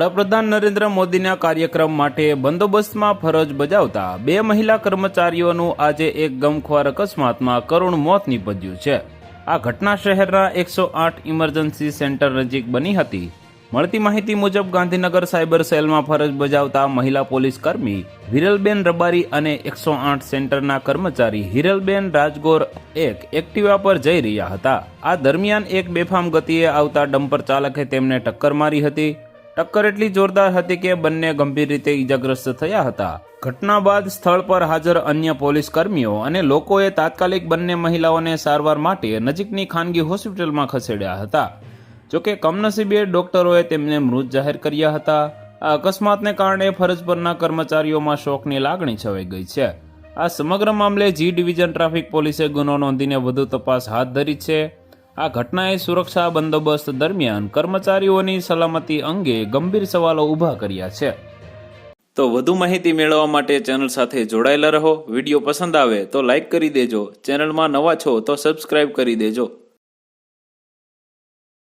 વડાપ્રધાન નરેન્દ્ર મોદીના કાર્યક્રમ માટે બંદોબસ્તમાં ફરજ બજાવતા 2 મહિલા કર્મચારીઓનું આજે એક ગમખ્વાર અકસ્માતમાં કરુણ મોત નીપજ્યું છે। આ ઘટના શહેરના 108 ઇમરજન્સી સેન્ટર નજીક બની હતી। મળતી માહિતી મુજબ ગાંધીનગર સાયબર સેલમાં ફરજ બજાવતા મહિલા પોલીસ કર્મી વિરલબેન રબારી અને 108 સેન્ટરના કર્મચારી હિરલબેન રાજગોર એક એક્ટિવા પર જઈ રહ્યા હતા। આ દરમિયાન એક બેફામ ગતિએ આવતા ડમ્પર ચાલકે તેમને ટક્કર મારી હતી। ટક્કર એટલી જોરદાર હતી કે બંને ગંભીર રીતે ઈજાગ્રસ્ત થયા હતા। ઘટના બાદ સ્થળ પર હાજર અન્ય પોલીસ કર્મીઓ અને લોકોએ તાત્કાલિક બંને મહિલાઓને સારવાર માટે નજીકની ખાનગી હોસ્પિટલમાં ખસેડ્યા હતા। જોકે કમનસીબે ડોક્ટરોએ તેમને મૃત જાહેર કર્યા હતા। આ અકસ્માતને કારણે ફરજ પરના કર્મચારીઓમાં શોકની લાગણી છવાઈ ગઈ છે। આ સમગ્ર મામલે જી ડિવિઝન ટ્રાફિક પોલીસે ગુનો નોંધીને વધુ તપાસ હાથ ધરી છે। આ ઘટનાએ સુરક્ષા બંદોબસ્ત દરમિયાન કર્મચારીઓની સલામતી અંગે ગંભીર સવાલો ઊભા કર્યા છે। તો વધુ માહિતી મેળવવા માટે ચેનલ સાથે જોડાયેલા રહો। વિડીયો પસંદ આવે તો લાઇક કરી દેજો। ચેનલમાં નવા છો તો સબસ્ક્રાઇબ કરી દેજો।